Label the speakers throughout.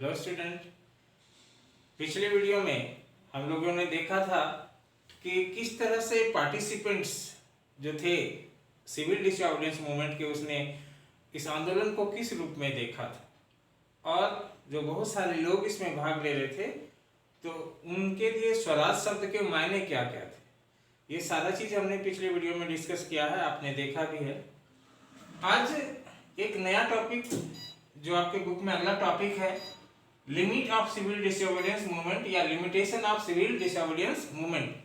Speaker 1: Hello student. पिछले video में हम लोगों ने देखा था कि किस तरह से पार्टिसिपेंट्स जो थे सिविल डिसऑबीडियंस मूवमेंट के, उसने इस आंदोलन को किस रूप में देखा था और जो बहुत सारे लोग इसमें भाग ले रहे थे तो उनके लिए स्वराज शब्द के मायने क्या क्या थे। ये सारा चीज़ हमने पिछले वीडियो में डिस्कस किया है, आपने देखा भी है। आज एक नया टॉपिक जो आपके बुक में अगला टॉपिक है, लिमिट ऑफ सिविल डिसऑबीडियंस मूवमेंट या लिमिटेशन ऑफ सिविल डिसऑबीडियंस मूवमेंट,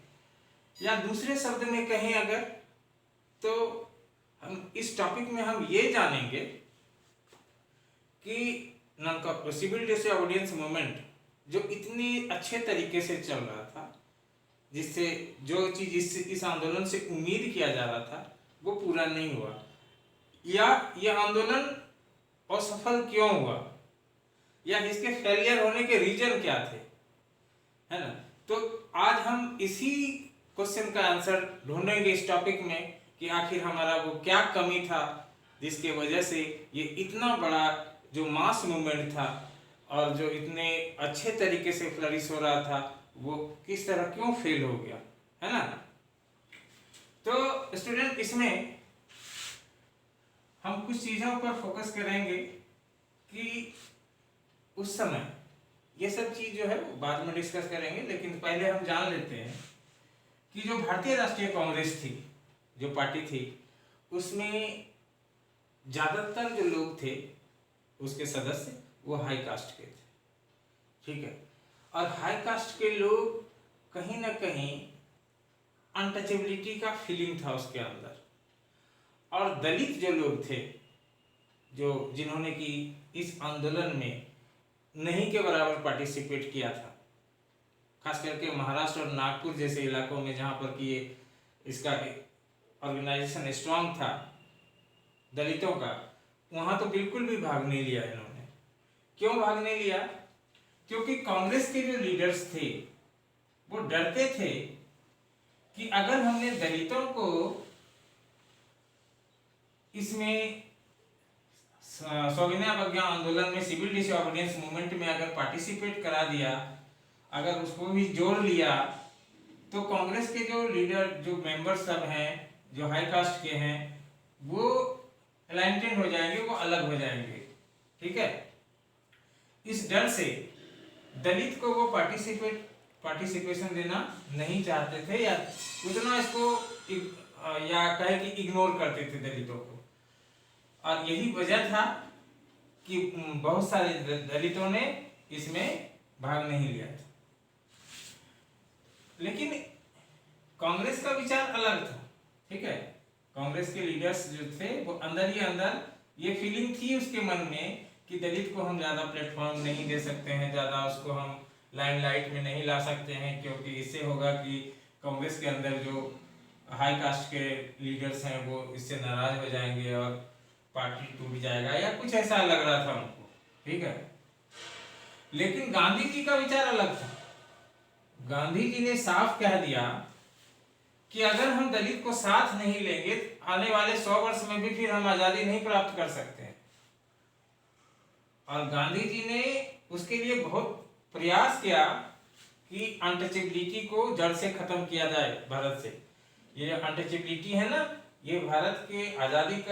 Speaker 1: या दूसरे शब्द में कहें अगर तो हम इस टॉपिक में हम ये जानेंगे कि सिविल डिसऑबीडियंस मूवमेंट जो इतने अच्छे तरीके से चल रहा था, जिससे जो चीज़ इस आंदोलन से उम्मीद किया जा रहा था वो पूरा नहीं हुआ, या यह आंदोलन असफल क्यों हुआ, या इसके फेलियर होने के रीजन क्या थे, है ना। तो आज हम इसी क्वेश्चन का आंसर ढूंढेंगे इस टॉपिक में कि आखिर हमारा वो क्या कमी था जिसके वजह से ये इतना बड़ा जो मास मूवमेंट था और जो इतने अच्छे तरीके से फ्लरिश हो रहा था वो किस तरह क्यों फेल हो गया, है ना। तो स्टूडेंट, इसमें हम कुछ चीज़ों पर फोकस करेंगे कि उस समय ये सब चीज़ जो है वो बाद में डिस्कस करेंगे, लेकिन पहले हम जान लेते हैं कि जो भारतीय राष्ट्रीय कांग्रेस थी, जो पार्टी थी, उसमें ज़्यादातर जो लोग थे उसके सदस्य वो हाई कास्ट के थे, ठीक है। और हाई कास्ट के लोग कहीं ना कहीं अनटचेबिलिटी का फीलिंग था उसके अंदर, और दलित जो लोग थे जो जिन्होंने कि इस आंदोलन में नहीं के बराबर पार्टिसिपेट किया था, खास करके महाराष्ट्र और नागपुर जैसे इलाकों में जहाँ पर कि ये इसका ऑर्गेनाइजेशन स्ट्रांग था दलितों का, वहाँ तो बिल्कुल भी भाग नहीं लिया इन्होंने। क्यों भाग नहीं लिया? क्योंकि कांग्रेस के जो लीडर्स थे वो डरते थे कि अगर हमने दलितों को इसमें सौगन्या अवज्ञा आंदोलन में, सिविल डिसऑबीडियंस मूवमेंट में अगर पार्टिसिपेट करा दिया, अगर उसको भी जोड़ लिया, तो कांग्रेस के जो लीडर, जो मेंबर्स सब हैं, जो हाई कास्ट के हैं, वो एलाइनमेंट हो जाएंगे, वो अलग हो जाएंगे, ठीक है। इस डर से दलित को वो पार्टिसिपेशन देना नहीं चाहते थे, या उतना इसको या कहे कि इग्नोर करते थे दलितों को। और यही वजह था कि बहुत सारे दलितों ने इसमें भाग नहीं लिया था। लेकिन कांग्रेस का विचार अलग था, ठीक है। कांग्रेस के लीडर्स जो थे वो अंदर ही अंदर ये फीलिंग थी उसके मन में कि दलित को हम ज़्यादा प्लेटफॉर्म नहीं दे सकते हैं, ज़्यादा उसको हम लाइमलाइट में नहीं ला सकते हैं, क्योंकि इससे होगा कि कांग्रेस के अंदर जो हाई कास्ट के लीडर्स हैं वो इससे नाराज हो जाएंगे और पार्टी टूट जाएगा, या कुछ ऐसा लग रहा था उनको, ठीक है। लेकिन गांधी जी का विचार अलग था। गांधी जी ने साफ कह दिया कि अगर हम दलित को साथ नहीं लेंगे, आने वाले 100 वर्ष में भी फिर हम आजादी नहीं प्राप्त कर सकते हैं। और गांधी जी ने उसके लिए बहुत प्रयास किया कि अनटचेबिलिटी को जड़ से खत्म किया जाए भारत से। ये अनटचेबिलिटी है ना, ये भारत के आजादी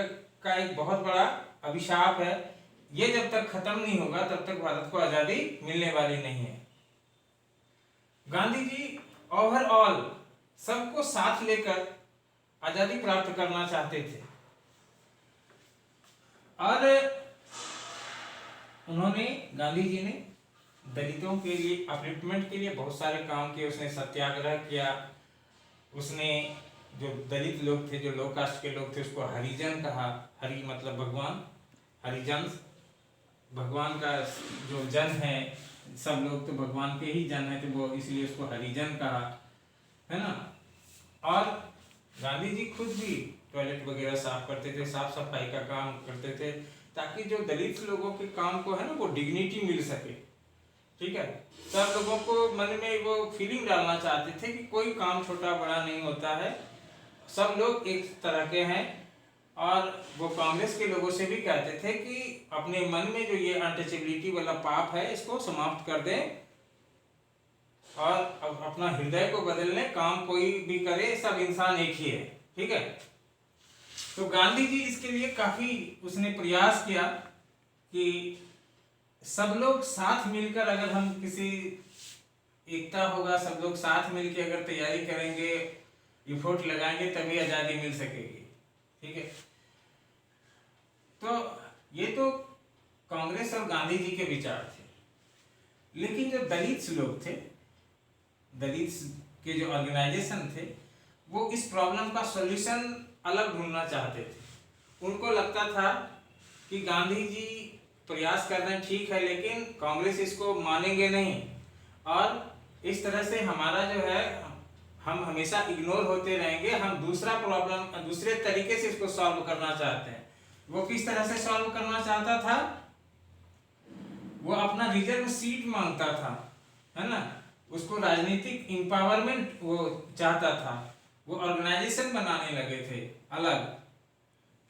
Speaker 1: का एक बहुत बड़ा अभिशाप है। ये जब तक खत्म नहीं होगा तब तक भारत को आजादी मिलने वाली नहीं है। गांधी जी ओवरऑल सबको साथ लेकर आजादी प्राप्त करना चाहते थे, और गांधी जी ने दलितों के लिए, अपलिफ्टमेंट के लिए बहुत सारे काम किए। उसने सत्याग्रह किया, उसने जो दलित लोग थे, जो लो कास्ट के लोग थे, उसको हरिजन कहा। हरि मतलब भगवान, हरिजन भगवान का जो जन है, सब लोग तो भगवान के ही जन है, तो वो इसलिए उसको हरिजन कहा, है ना। और गांधी जी खुद भी टॉयलेट वगैरह साफ करते थे, साफ सफाई का काम करते थे, ताकि जो दलित लोगों के काम को है ना वो डिग्निटी मिल सके, ठीक है। सब लोगों को मन में वो फीलिंग डालना चाहते थे कि कोई काम छोटा बड़ा नहीं होता है, सब लोग एक तरह के हैं, और वो कांग्रेस के लोगों से भी कहते थे कि अपने मन में जो ये अनटचेबिलिटी वाला पाप है इसको समाप्त कर दें और अपना हृदय को बदलने काम कोई भी करे, सब इंसान एक ही है। ठीक है। तो गांधी जी इसके लिए काफी उसने प्रयास किया कि सब लोग साथ मिलकर, अगर हम किसी एकता होगा, सब लोग साथ मिलकर अगर तैयारी करेंगे, एफर्ट लगाएंगे, तभी आजादी मिल सकेगी। ठीक है। तो ये तो कांग्रेस और गांधी जी के विचार थे। लेकिन जो दलित लोग थे, दलित के जो ऑर्गेनाइजेशन थे, वो इस प्रॉब्लम का सॉल्यूशन अलग ढूंढना चाहते थे। उनको लगता था कि गांधी जी प्रयास कर रहे हैं, ठीक है, लेकिन कांग्रेस इसको मानेंगे नहीं और इस तरह से हमारा जो है हम हमेशा इग्नोर होते रहेंगे। हम दूसरा प्रॉब्लम दूसरे तरीके से इसको सॉल्व करना चाहते हैं। वो किस तरह से सॉल्व करना चाहता था? वो अपना रिजर्व सीट मांगता था, है ना। उसको राजनीतिक एम्पावरमेंट वो चाहता था। वो ऑर्गेनाइजेशन बनाने लगे थे अलग,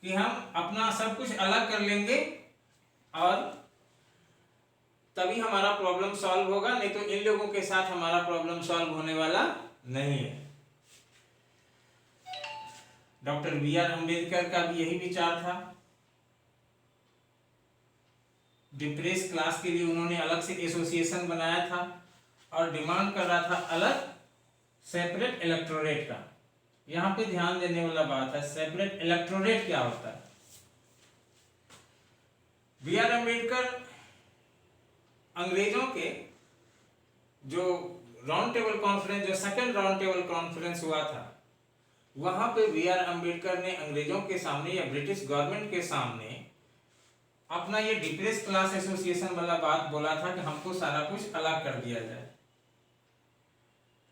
Speaker 1: कि हम अपना सब कुछ अलग कर लेंगे और तभी हमारा प्रॉब्लम सॉल्व होगा, नहीं तो इन लोगों के साथ हमारा प्रॉब्लम सॉल्व होने वाला नहीं है। डॉक्टर बी आर अम्बेडकर का भी यही विचार था। डिप्रेस क्लास के लिए उन्होंने अलग से एसोसिएशन बनाया था और डिमांड कर रहा था अलग सेपरेट इलेक्टोरेट का। यहां पे ध्यान देने वाला बात है, सेपरेट इलेक्टोरेट क्या होता है। बी आर अम्बेडकर अंग्रेजों के जो राउंड टेबल कॉन्फ्रेंस, जो सेकंड राउंड टेबल कॉन्फ्रेंस हुआ था, वहां पे बी आर अम्बेडकर ने अंग्रेजों के सामने या ब्रिटिश गवर्नमेंट के सामने अपना ये डिप्रेस क्लास एसोसिएशन वाला बात बोला था कि हमको सारा कुछ अलग कर दिया जाए।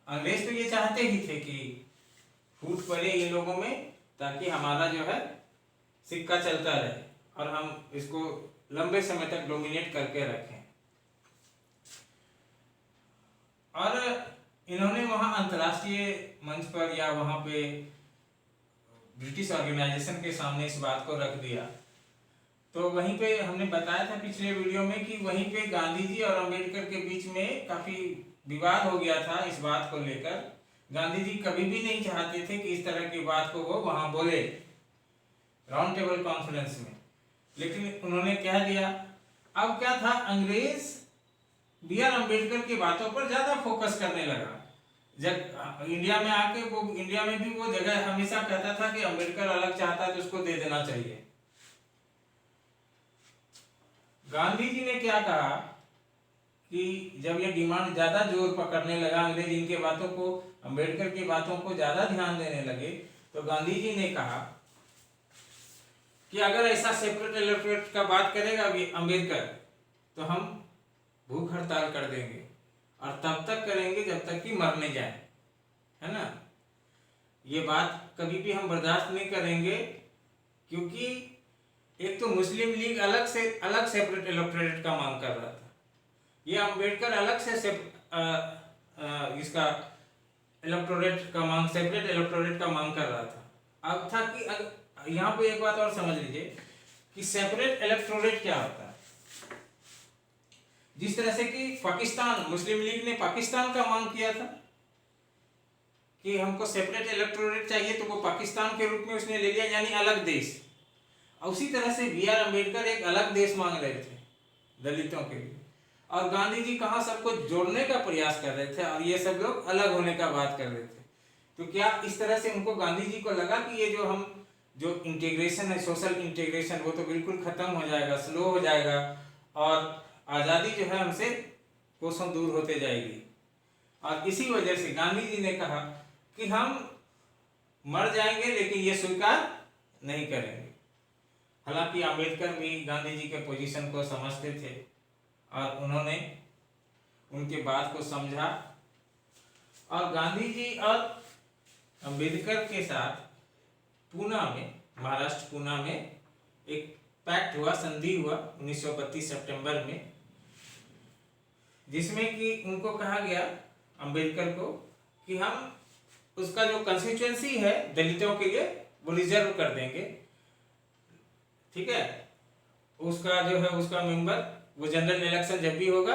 Speaker 1: अंग्रेज तो ये चाहते ही थे कि फूट पड़े इन लोगों में, ताकि हमारा जो है सिक्का चलता रहे और हम इसको लंबे समय तक डोमिनेट करके रखें। और इन्होंने वहां अंतर्राष्ट्रीय मंच पर या वहां पे ब्रिटिश ऑर्गेनाइजेशन के सामने इस बात को रख दिया। तो वहीं पे हमने बताया था पिछले वीडियो में कि वहीं पे गांधी जी और अंबेडकर के बीच में काफी विवाद हो गया था इस बात को लेकर। गांधी जी कभी भी नहीं चाहते थे कि इस तरह की बात को वो वहां बोले राउंड टेबल कॉन्फ्रेंस में, लेकिन उन्होंने कह दिया। अब क्या था, अंग्रेज बी आर अम्बेडकर की बातों पर ज्यादा फोकस करने लगा। जब इंडिया में आके वो इंडिया में भी वो जगह हमेशा कहता था कि अम्बेडकर अलग चाहता है तो उसको दे देना चाहिए। गांधी जी ने क्या कहा कि जब ये डिमांड ज्यादा जोर पकड़ने लगा, अंग्रेज इनके बातों को, अम्बेडकर की बातों को ज्यादा ध्यान देने लगे, तो गांधी जी ने कहा कि अगर ऐसा सेपरेट इलेक्टोरेट का बात करेगा अम्बेडकर तो हम भूख हड़ताल कर देंगे और तब तक करेंगे जब तक कि मरने जाए, है ना। ये बात कभी भी हम बर्दाश्त नहीं करेंगे, क्योंकि एक तो मुस्लिम लीग अलग सेपरेट इलेक्टोरेट का मांग कर रहा था, ये अम्बेडकर अलग से इसका इलेक्टोरेट का मांग, सेपरेट इलेक्टोरेट का मांग कर रहा था। अब था कि यहाँ पे एक बात और समझ लीजिए कि सेपरेट इलेक्टोरेट क्या होता है। जिस तरह से कि पाकिस्तान, मुस्लिम लीग ने पाकिस्तान का मांग किया था कि हमको सेपरेट इलेक्टोरेट चाहिए, तो वो पाकिस्तान के रूप में उसने ले लिया, यानी अलग देश। उसी तरह से बी आर अम्बेडकर एक अलग देश मांग रहे थे दलितों के लिए, और गांधी जी कहाँ सबको जोड़ने का प्रयास कर रहे थे और ये सब लोग अलग होने का बात कर रहे थे। तो क्या इस तरह से उनको, गांधी जी को लगा कि ये जो इंटीग्रेशन है, सोशल इंटीग्रेशन, वो तो बिल्कुल खत्म हो जाएगा, स्लो हो जाएगा और आज़ादी जो है हमसे कोसों दूर होते जाएगी। और इसी वजह से गांधी जी ने कहा कि हम मर जाएंगे लेकिन ये स्वीकार नहीं करेंगे। हालांकि अंबेडकर भी गांधी जी के पोजीशन को समझते थे और उन्होंने उनके बात को समझा, और गांधी जी और अंबेडकर के साथ पूना में, महाराष्ट्र पूना में एक पैक्ट हुआ, संधि हुआ 1932 सितंबर में, जिसमें कि उनको कहा गया अंबेडकर को कि हम उसका जो कंस्टिट्यूएंसी है दलितों के लिए वो रिजर्व कर देंगे ठीक है, उसका जो है उसका मेंबर, वो जनरल इलेक्शन जब भी होगा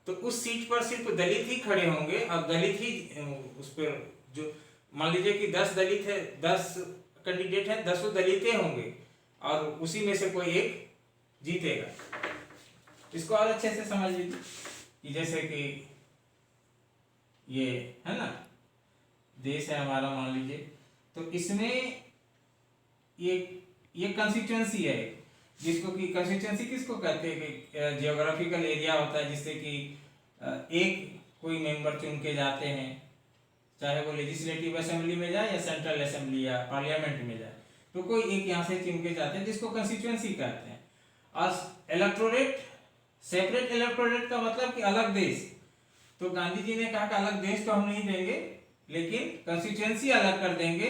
Speaker 1: तो उस सीट पर सिर्फ दलित ही खड़े होंगे और दलित ही उस पर, जो मान लीजिए कि 10 दलित है, 10 कैंडिडेट है, 10 दलित होंगे और उसी में से कोई एक जीतेगा। इसको और अच्छे से समझ लीजिए कि जैसे कि ये है ना देश है हमारा, मान लीजिए, तो इसमें ये कंस्टिट्यूएंसी है, जिसको कि कंस्टिट्यूएंसी किसको कहते हैं कि जियोग्राफिकल एरिया होता है, जिससे कि एक कोई मेंबर चुन के जाते हैं, चाहे वो लेजिस्लेटिव असेंबली में जाए या सेंट्रल असेंबली या पार्लियामेंट में जाए, तो कोई एक यहाँ से चुन के जाते हैं, जिसको कंस्टिट्यूएंसी कहते हैं। और इलेक्टोरेट, सेपरेट इलेक्टोरेट का मतलब कि अलग देश, तो गांधी जी ने कहा कि अलग देश तो हम नहीं देंगे, लेकिन कंस्टिट्यूएंसी अलग कर देंगे,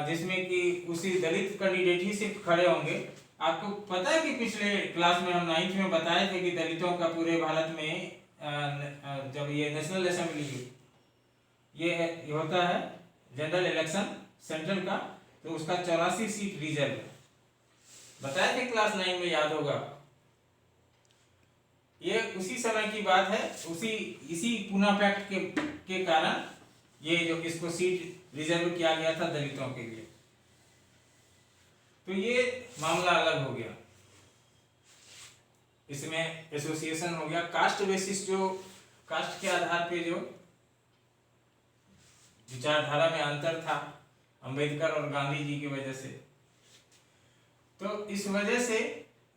Speaker 1: जिसमें कि उसी दलित कैंडिडेट ही सिर्फ खड़े होंगे। आपको पता है कि पिछले क्लास में हम 9th में बताए थे कि दलितों का पूरे भारत में जब ये नेशनल असेंबली ये होता है जनरल इलेक्शन सेंट्रल का, तो उसका 84 सीट रिजर्व है, बताए थे क्लास 9 में, याद होगा। ये उसी समय की बात है, इसी पूना पैक्ट के कारण ये जो इसको सीट रिजर्व किया गया था दलितों के लिए। तो ये मामला अलग हो गया, इसमें एसोसिएशन हो गया। कास्ट बेसिस, जो कास्ट के आधार पे जो विचारधारा में अंतर था अंबेडकर और गांधी जी की वजह से, तो इस वजह से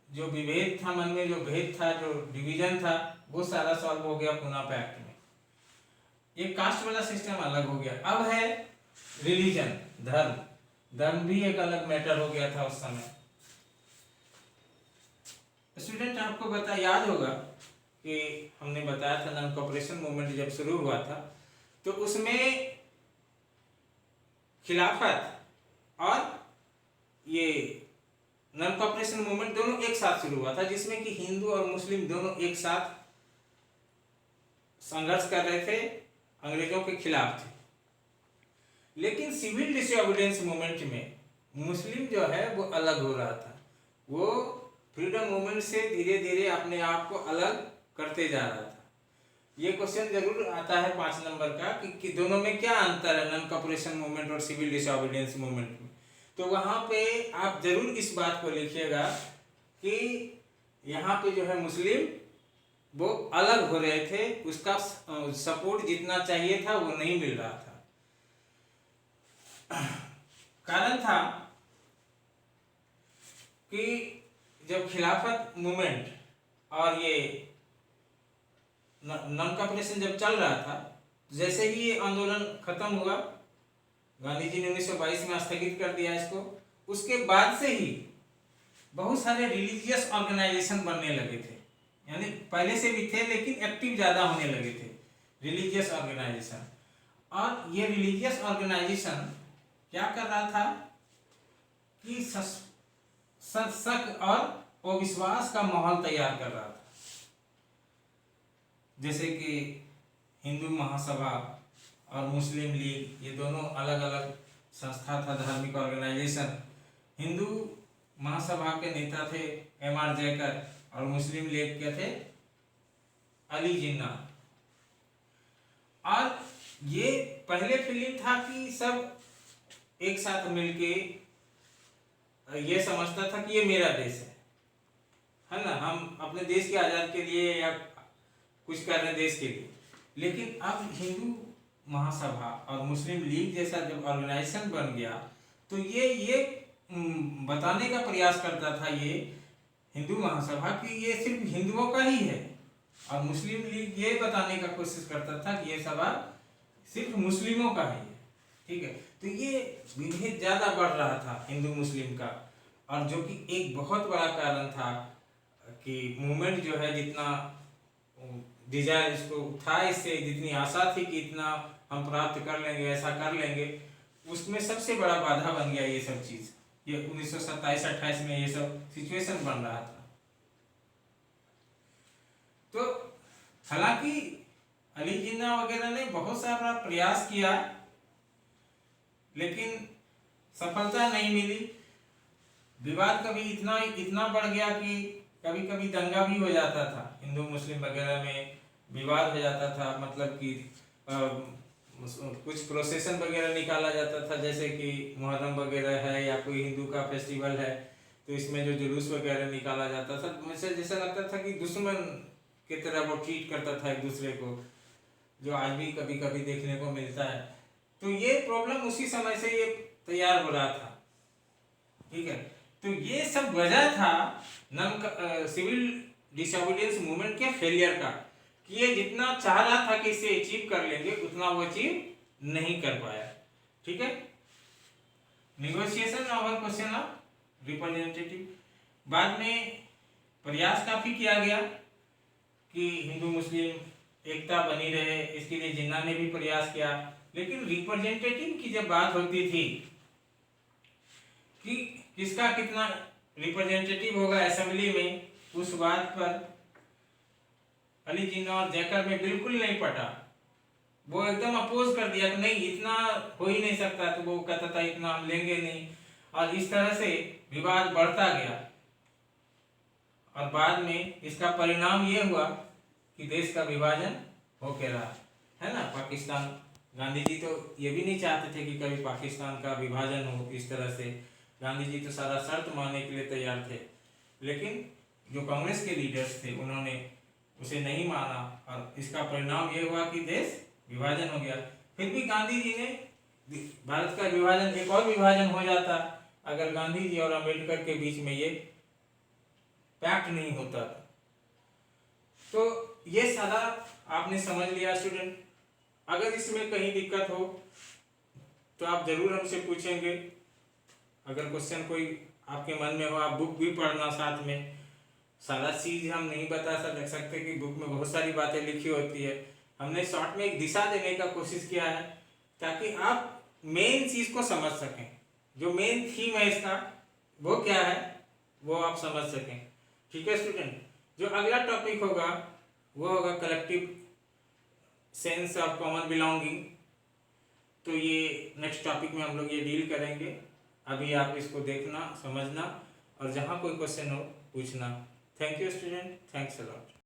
Speaker 1: जो विभेद था मन में, जो भेद था, जो डिवीजन था, वो सारा सॉल्व हो गया पूना पैक्ट में। ये कास्ट वाला सिस्टम अलग हो गया। अब है रिलीजन, धर्म। धर्म भी एक अलग मैटर हो गया था उस समय। स्टूडेंट, आपको याद होगा कि हमने बताया था नॉन कॉपरेशन मूवमेंट जब शुरू हुआ था, तो उसमें खिलाफत और ये नॉन कॉपरेशन मूवमेंट दोनों एक साथ शुरू हुआ था, जिसमें कि हिंदू और मुस्लिम दोनों एक साथ संघर्ष कर रहे थे, अंग्रेजों के खिलाफ थे। लेकिन सिविल डिसोबीडियंस मूवमेंट में मुस्लिम जो है वो अलग हो रहा था, वो फ्रीडम मूवमेंट से धीरे धीरे अपने आप को अलग करते जा रहा था। ये क्वेश्चन जरूर आता है 5 नंबर का कि दोनों में क्या अंतर है, नॉन कॉपरेशन मूवमेंट और सिविल डिसोबीडियंस मूवमेंट में। तो वहाँ पे आप जरूर इस बात को लिखिएगा कि यहाँ पे जो है मुस्लिम वो अलग हो रहे थे, उसका सपोर्ट जितना चाहिए था वो नहीं मिल रहा था। कारण था कि जब खिलाफत मूवमेंट और ये नॉन कॉपरेशन जब चल रहा था, जैसे ही ये आंदोलन खत्म हुआ, गांधी जी ने 1922 में स्थगित कर दिया इसको, उसके बाद से ही बहुत सारे रिलीजियस ऑर्गेनाइजेशन बनने लगे थे। यानी पहले से भी थे लेकिन एक्टिव ज़्यादा होने लगे थे रिलीजियस ऑर्गेनाइजेशन। और ये रिलीजियस ऑर्गेनाइजेशन क्या कर रहा था कि शक और अविश्वास का माहौल तैयार कर रहा था। जैसे कि हिंदू महासभा और मुस्लिम लीग, ये दोनों अलग अलग संस्था था, धार्मिक ऑर्गेनाइजेशन। हिंदू महासभा के नेता थे M.R. जयकर और मुस्लिम लीग के थे अली जिन्ना। और ये पहले फीलिंग था कि सब एक साथ मिलके ये समझता था कि ये मेरा देश है ना, हम अपने देश के आज़ाद के लिए या कुछ कर रहे देश के लिए। लेकिन अब हिंदू महासभा और मुस्लिम लीग जैसा जब ऑर्गेनाइजेशन बन गया, तो ये बताने का प्रयास करता था ये हिंदू महासभा कि ये सिर्फ हिंदुओं का ही है, और मुस्लिम लीग ये बताने का कोशिश करता था कि ये सभा सिर्फ मुस्लिमों का ही है। ठीक है, तो ये विभेद ज़्यादा बढ़ रहा था हिंदू मुस्लिम का, और जो कि एक बहुत बड़ा कारण था कि मूवमेंट जो है जितना डिजायर इसको था, इससे जितनी आशा थी कि इतना हम प्राप्त कर लेंगे, ऐसा कर लेंगे, उसमें सबसे बड़ा बाधा बन गया ये सब चीज़। ये 1927-28 में ये सब सिचुएशन बन रहा था। तो हालांकि अली जिन्ना वगैरह ने बहुत सारा प्रयास किया, लेकिन सफलता नहीं मिली। विवाद कभी इतना इतना बढ़ गया कि कभी कभी दंगा भी हो जाता था, हिंदू मुस्लिम वगैरह में विवाद हो जाता था। मतलब कि कुछ प्रोसेसन वगैरह निकाला जाता था, जैसे कि मुहर्रम वगैरह है या कोई हिंदू का फेस्टिवल है, तो इसमें जो जुलूस वगैरह निकाला जाता था, मुझे जैसा लगता था कि दुश्मन की तरह वो ट्रीट करता था एक दूसरे को, जो आज भी कभी कभी देखने को मिलता है। तो ये प्रॉब्लम उसी समय से ये तैयार हो रहा था, ठीक है। तो ये सब वजह था सिविल डिसोबीडियंस मूवमेंट के फेलियर का, कि ये जितना चाह रहा था कि इसे अचीव कर लेंगे, उतना वो अचीव नहीं कर पाया, ठीक है। नेगोशिएशन और क्वेश्चन ऑफ रिप्रेजेंटेटिव, बाद में प्रयास काफी किया गया कि हिंदू मुस्लिम एकता बनी रहे, इसके लिए जिन्ना ने भी प्रयास किया। लेकिन रिप्रेजेंटेटिव की जब बात होती थी कि किसका कितना रिप्रेजेंटेटिव होगा असेंबली में, उस बात पर अली जिन्ना और जैकर में बिल्कुल नहीं पटा। वो एकदम अपोज कर दिया कि नहीं, इतना हो ही नहीं सकता। तो वो कहता था इतना हम लेंगे नहीं, और इस तरह से विवाद बढ़ता गया। और बाद में इसका परिणाम ये हुआ कि देश का विभाजन होके रहा, है ना। पाकिस्तान, गांधी जी तो ये भी नहीं चाहते थे कि कभी पाकिस्तान का विभाजन हो इस तरह से। गांधी जी तो सारा शर्त मानने के लिए तैयार थे, लेकिन जो कांग्रेस के लीडर्स थे उन्होंने उसे नहीं माना, और इसका परिणाम ये हुआ कि देश विभाजन हो गया। फिर भी गांधी जी ने भारत का विभाजन, एक और विभाजन हो जाता अगर गांधी जी और अम्बेडकर के बीच में ये पैक्ट नहीं होता। तो ये सारा आपने समझ लिया स्टूडेंट। अगर इसमें कहीं दिक्कत हो तो आप जरूर हमसे पूछेंगे। अगर क्वेश्चन कोई आपके मन में हो, आप बुक भी पढ़ना साथ में। सारा चीज हम नहीं बता सकते कि बुक में बहुत सारी बातें लिखी होती है। हमने शॉर्ट में एक दिशा देने का कोशिश किया है ताकि आप मेन चीज को समझ सकें। जो मेन थीम है इसका वो क्या है वो आप समझ सकें, ठीक है स्टूडेंट। जो अगला टॉपिक होगा वो होगा collective sense of common belonging. तो ये नेक्स्ट टॉपिक में हम लोग ये डील करेंगे। अभी आप इसको देखना, समझना, और जहाँ कोई क्वेश्चन हो पूछना। Thank you student, thanks a lot.